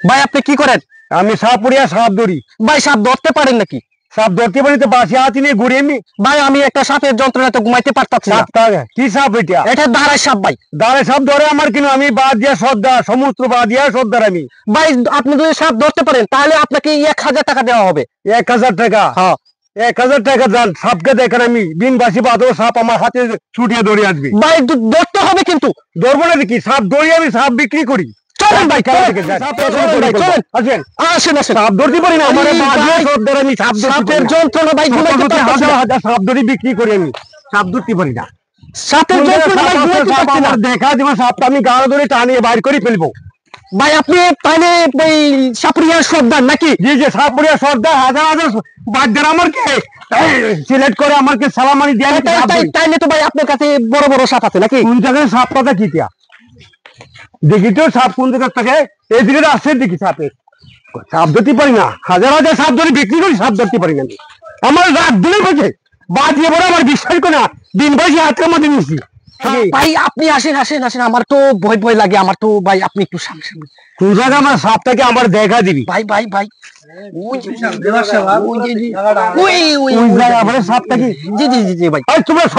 ভাই আপনি কি করেন? আমি সাপুরিয়া সাপ ধরি। ভাই সাপ ধরতে পারেন নাকি? সাপ ধরতে পারি তো বাসি হাতি নিয়ে ঘুরি আমি। ভাই আমি একটা সাপের যন্ত্রণা তো ঘুমাইতে পারতাছি না। কি সাপ এটা? এটা দাঁড়ায় সাপ ভাই। দাঁড়ায় সাপ ধরে আমার কিনো, আমি বাদ দিয়া সর্দার, সমুদ্র বাদ দিয়া সর্দার আমি। ভাই আপনি যদি সাপ ধরতে পারেন তাহলে আপনাকে 1000 টাকা দেওয়া হবে। 1000 টাকা? হ্যাঁ 1000 টাকা যান, সাপকে দেখেন আমি বিনবাসী বাদও সাপ আমার হাতে ছুটিয়ে ধরে আসবি। ভাই ধরতে হবে কিন্তু। ধরবো না দেখি, সাপ ধরি আমি, সাপ বিক্রি করি। চলেন ভাই আসেন। আসেন আসেন। সাপ ধরতে পারি না, আমার সর্দার আমি, সাপের যন্ত্রণা ভাই ঘুমাইতে পারতাছি না। সাপ ধরি বিক্রি করি আমি, সাপ ধরতে পারি না। সাপের যন্ত্রণা ভাই ঘুমাইতে পারতাছি না। দেখা দিবো সাপটা আমি গাড়ো ধরে টানিয়ে বাইর করে ফেলবো। ভাই আপনি তাহলে এই সাপুরিয়ার সর্দার নাকি? জি জি, সাপুরিয়া সর্দার, হাজার হাজার বাদ্যার আমার কে সিলেক্ট করে আমাকে সালামানি দিয়ে। তাইলে তো ভাই আপনার কাছে বড় বড় সাপ আছে নাকি? কোন জায়গায় সাপ পাতা কি দেখি তো, সাপ কোন জায়গার থেকে এই দিকে আসছে, দেখি সাপে সাপ ধরতে পারি না। হাজার হাজার সাপ ধরে বিক্রি করি, সাপ ধরতে পারি না। আমার রাত দিলে বলছে বাদ দিয়ে বড়, আমার বিশ্বাস করে না, দিন বয়সী হাতের মধ্যে নিচ্ছি। ভাই আপনি আসেন আসেন আসেন, আমার তো ভয় ভয় লাগে, আমার তো ভাই আপনি একটু সামনে। কোন জায়গায় আমার সাপটাকে আমার দেখা দিবি? ভাই ভাই ভাই তোমরা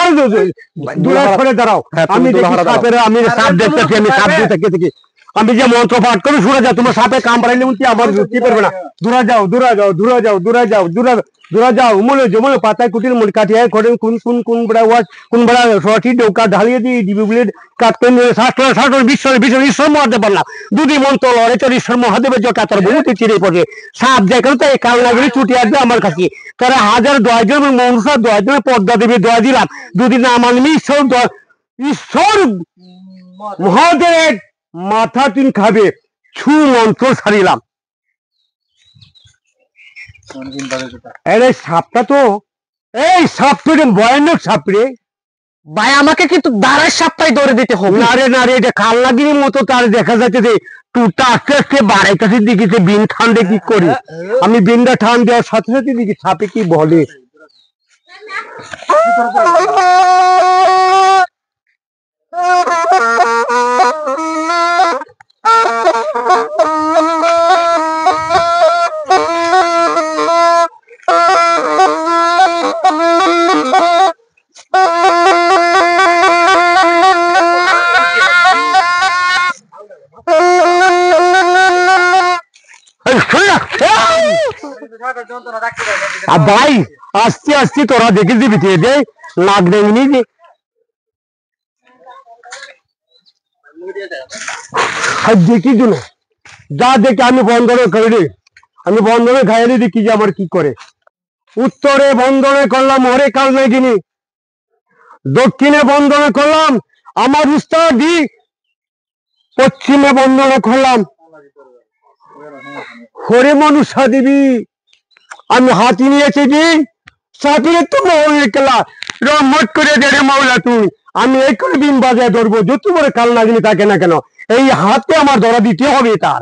সরে দাঁড়াও, আমি সাপ দেখতেছি, আমি সাপ দেখতেছি। আমি যে মন্ত্র পাঠ করে শুনে যাও, তোমার সাপে কামড়াইলে আমার বুঝতে পারবে না। দূরা যাও দূরা যাও দূরা যাও দূরা যাও দূরা যাও। উমলে জমলে পাতায় কুটির মুড়ি কাটিয়ে করেন কোন কোন কোন বড়া ওয়াজ কোন বড়া সঠি ডৌকা ঢালিয়ে দিয়ে দিবি বলে কাটতে শাস্ত্র বিশ্বের ঈশ্বর মহাদেব বললাম। দুদি মন্ত্র লড়ে তোর ঈশ্বর মহাদেবের জটা তোর বহুতে চিরে পড়ে সাপ দেখেন তো এই কাল লাগলে ছুটি আসবে আমার কাছে। তোরা হাজার 10 জন মনুষ্য 10 জনের পর্দা দেবে, 10 দিলাম। দুদিন না মানবি ঈশ্বর মহাদেব মাথা তিন খাবে, ছু মন্ত্র ছাড়িলাম। আরে সাপটা তো, এই সাপ তো ভয়ানক সাপ রে ভাই। আমাকে কিন্তু দাঁড়ায় সাপটাই ধরে দিতে হবে। না রে না রে, এটা কালনাগিনীর মতো তার দেখা যাচ্ছে যে টুটা আস্তে আস্তে বাড়াইতেছে, দিকে বিন ঠান দিয়ে কি করি আমি, বিনটা ঠান দেওয়ার সাথে সাথে দিকে সাপে কি বলে। ভাই আস্তে আস্তে তোরা দেখে দিবি দে নাক দেখবি দেখি জন্য যা দেখে আমি বন্ধনে করি, আমি বন্ধনে খাইয়ে দেখি যে আমার কি করে। উত্তরে বন্ধনে করলাম হরে কাল নাগিনী, দক্ষিণে বন্ধনে করলাম আমার উস্তাদি, পশ্চিমে বন্ধনে করলাম হরে মনুষা দেবী। আমি হাতি নিয়েছি দিন সাথে তো মৌলা খেলা রহমত করে দে রে মৌলা তুই। আমি এই করে বিন বাজায় ধরবো, যত বড় কাল নাগিনী থাকে না কেন, এই হাতে আমার ধরা দিতে হবে তার।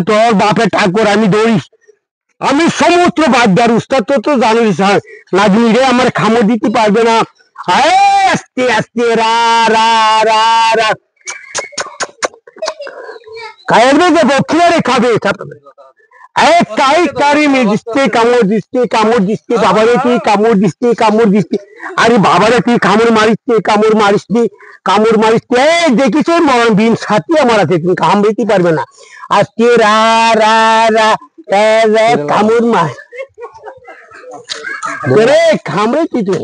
তোর বাপের ঠাকুর আমি দৌড়িস, আমি সমুদ্র বাদ্যার উস্তাদ তো জানিস নাগিনী রে, আমার খামো দিতে পারবে না। আস্তে আস্তে রা রা রা রা খাইবে যে বক্ষিয়া রে খাবে। কারি মে দিচ্ছে কামড় দিচ্ছে বাবারে তুই কামড় দিচ্ছে আরে বাবারে তুই কামড় মারিস দেখিস মরণ বিন সাথে আমার আছে তুমি কামড়িতে পারবে না আজকে রা রা রা রা, রা, কামড় মার রে কামড়ে কি তুই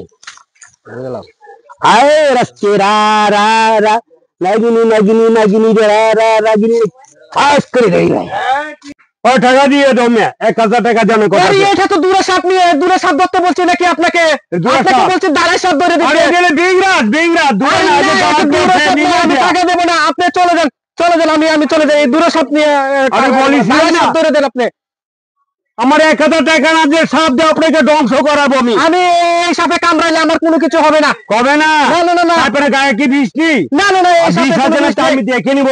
আয় রাস্তে রা রা রা নাগিনী রা রা রাগিনী আজ করে দেই ও টাকা দিয়ে দাও মে 1000 টাকা দেন কথা আরে এটা তো দূরে সাপ নিয়ে দূরে সাপ ধরতে বলছি নাকি আপনাকে বলছি দাঁড়ায় সাপ ধরে দিতে আরে গেলে বিংরাত দূরে না যে আমি টাকা দেব না আপনি চলে যান আমি চলে যাই এই দূরে সাপ নিয়ে আরে বলিস না। সাপ ধরে দেন আপনি আমার 1000 টাকা না যে সাপ দিয়ে আপনাকে ধ্বংস করাবো আমি এই সাপে কামড়াইলে আমার কোনো কিছু হবে না কবে না না সাপের গায়ে কি বিষ নেই না এই সাপে বিষ কোনো আছে না বিষ তা নেই। আমি দেখে নিবো